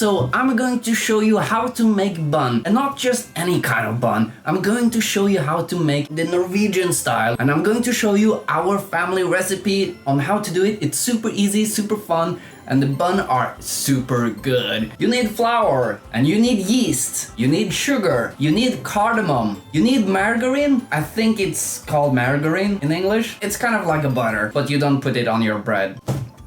So I'm going to show you how to make bun, and not just any kind of bun. I'm going to show you how to make the Norwegian style, and I'm going to show you our family recipe on how to do it. It's super easy, super fun, and the bun are super good. You need flour, and you need yeast, you need sugar, you need cardamom, you need margarine. I think it's called margarine in English. It's kind of like a butter, but you don't put it on your bread.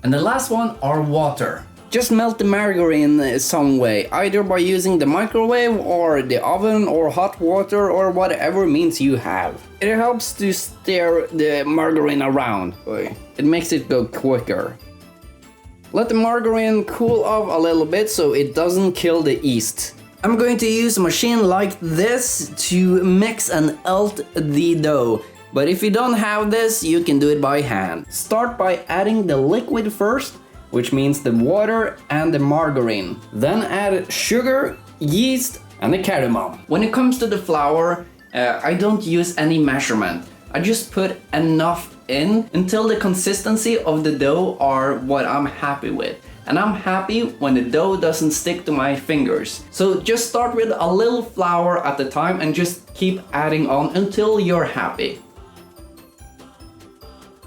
And the last one are water. Just melt the margarine some way, either by using the microwave or the oven or hot water or whatever means you have. It helps to stir the margarine around. It makes it go quicker. Let the margarine cool off a little bit so it doesn't kill the yeast. I'm going to use a machine like this to mix and elt the dough. But if you don't have this, you can do it by hand. Start by adding the liquid first, which means the water and the margarine. Then add sugar, yeast, and the cardamom. When it comes to the flour, I don't use any measurement. I just put enough in until the consistency of the dough are what I'm happy with. And I'm happy when the dough doesn't stick to my fingers. So just start with a little flour at a time and just keep adding on until you're happy.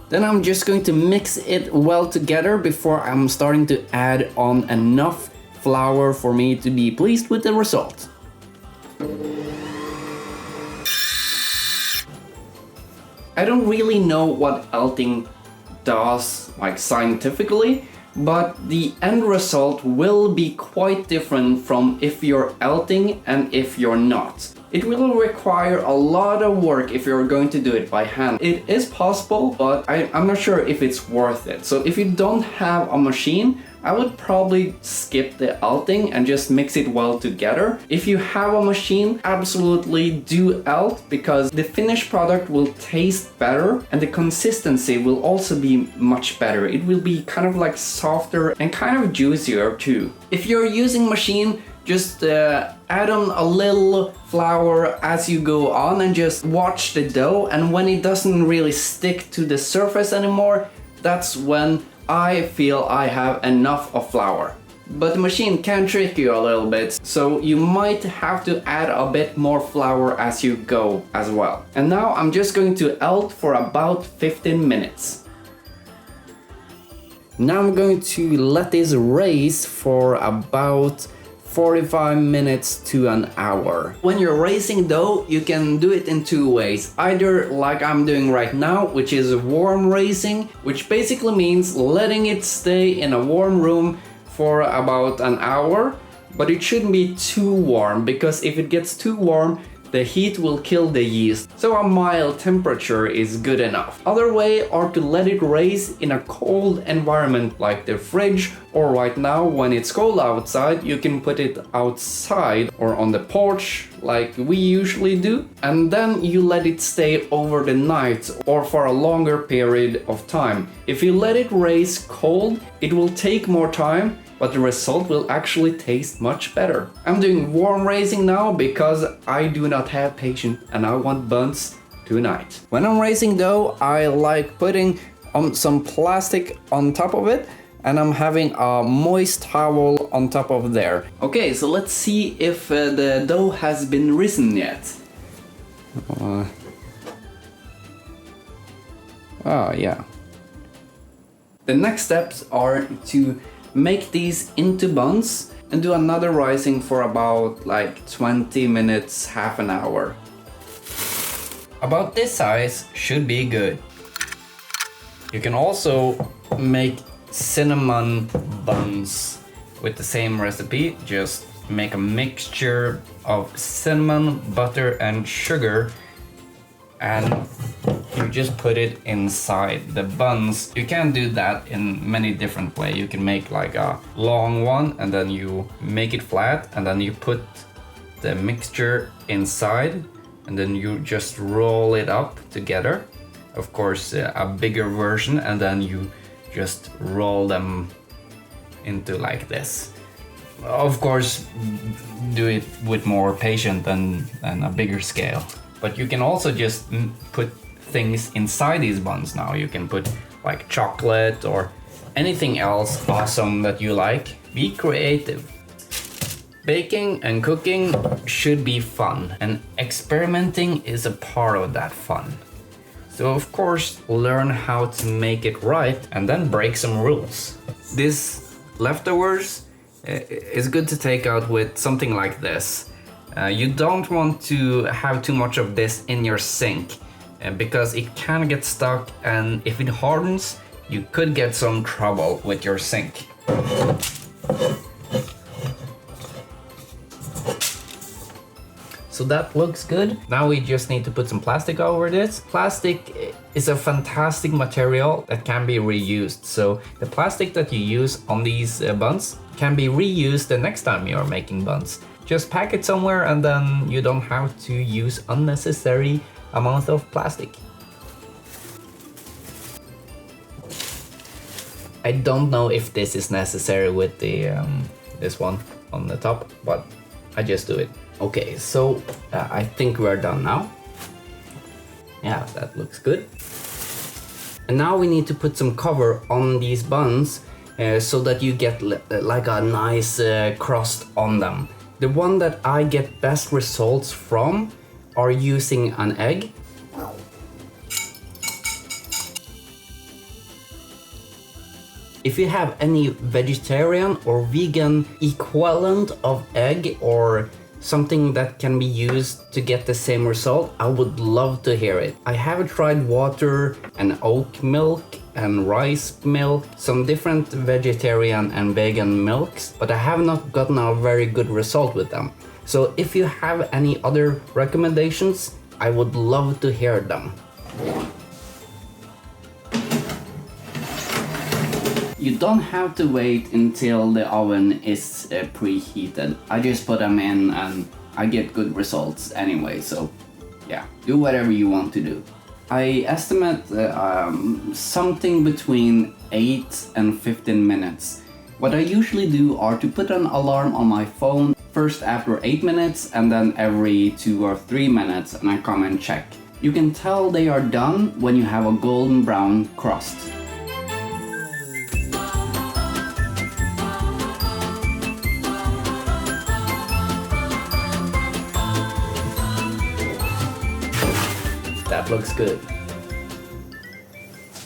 Then I'm just going to mix it well together before I'm starting to add on enough flour for me to be pleased with the result. I don't really know what Elting does like scientifically, but the end result will be quite different from if you're Elting and if you're not. It will require a lot of work if you're going to do it by hand. It is possible, but I'm not sure if it's worth it. So if you don't have a machine, I would probably skip the Elting and just mix it well together. If you have a machine, absolutely do elt, because the finished product will taste better and the consistency will also be much better. It will be kind of like softer and kind of juicier too. If you're using machine, just add on a little flour as you go on and just watch the dough, and when it doesn't really stick to the surface anymore, that's when I feel I have enough of flour. But the machine can trick you a little bit, so you might have to add a bit more flour as you go as well. And now I'm just going to elt for about 15 minutes. Now I'm going to let this raise for about 45 minutes to an hour. When you're raising dough, you can do it in two ways. Either like I'm doing right now, which is warm raising, which basically means letting it stay in a warm room for about an hour, but it shouldn't be too warm, because if it gets too warm, the heat will kill the yeast, so a mild temperature is good enough. Other way are to let it raise in a cold environment like the fridge, or right now when it's cold outside, you can put it outside or on the porch like we usually do, and then you let it stay over the night or for a longer period of time. If you let it raise cold, it will take more time, but the result will actually taste much better. I'm doing warm raising now because I do not have patience and I want buns tonight. When I'm raising dough, I like putting some plastic on top of it, and I'm having a moist towel on top of there. Okay, so let's see if the dough has been risen yet. Yeah. The next steps are to make these into buns and do another rising for about like 20 minutes, half an hour. About this size should be good. You can also make cinnamon buns with the same recipe. Just make a mixture of cinnamon, butter and sugar, and you just put it inside the buns. You can do that in many different ways. You can make like a long one and then you make it flat and then you put the mixture inside and then you just roll it up together. Of course, a bigger version, and then you just roll them into like this. Of course, do it with more patience and a bigger scale. But you can also just put things inside these buns now. You can put like chocolate or anything else awesome that you like. Be creative. Baking and cooking should be fun, and experimenting is a part of that fun. So of course, learn how to make it right and then break some rules. This leftovers is good to take out with something like this. You don't want to have too much of this in your sink because it can get stuck, and if it hardens, you could get some trouble with your sink. So that looks good. Now we just need to put some plastic over this. Plastic is a fantastic material that can be reused. So the plastic that you use on these buns can be reused the next time you're making buns. Just pack it somewhere and then you don't have to use unnecessary amount of plastic. I don't know if this is necessary with the this one on the top, but I just do it. Okay, so I think we're done now. Yeah, that looks good. And now we need to put some cover on these buns so that you get like a nice crust on them. The one that I get best results from are using an egg. If you have any vegetarian or vegan equivalent of egg or something that can be used to get the same result, I would love to hear it. I have tried water and oat milk and rice milk, some different vegetarian and vegan milks, but I have not gotten a very good result with them. So if you have any other recommendations, I would love to hear them. You don't have to wait until the oven is preheated. I just put them in and I get good results anyway, so yeah, do whatever you want to do. I estimate something between 8 and 15 minutes. What I usually do are to put an alarm on my phone first after 8 minutes and then every 2 or 3 minutes, and I come and check. You can tell they are done when you have a golden brown crust. That looks good.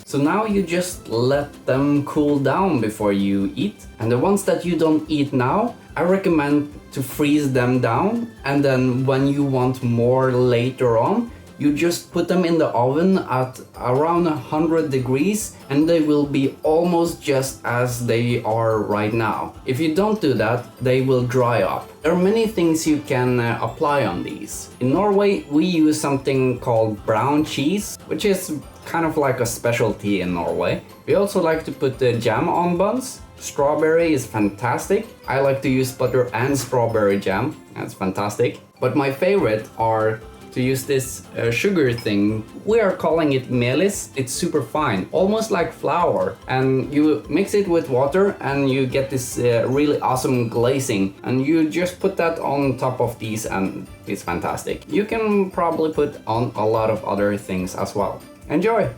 So now you just let them cool down before you eat. And the ones that you don't eat now, I recommend to freeze them down, and then when you want more later on, you just put them in the oven at around 100 degrees and they will be almost just as they are right now. If you don't do that, they will dry up. There are many things you can apply on these. In Norway, we use something called brown cheese, which is kind of like a specialty in Norway. We also like to put the jam on buns. Strawberry is fantastic. I like to use butter and strawberry jam. That's fantastic. But my favorite are to use this sugar thing. We are calling it melis. It's super fine, almost like flour. And you mix it with water and you get this really awesome glazing. And you just put that on top of these and it's fantastic. You can probably put on a lot of other things as well. Enjoy!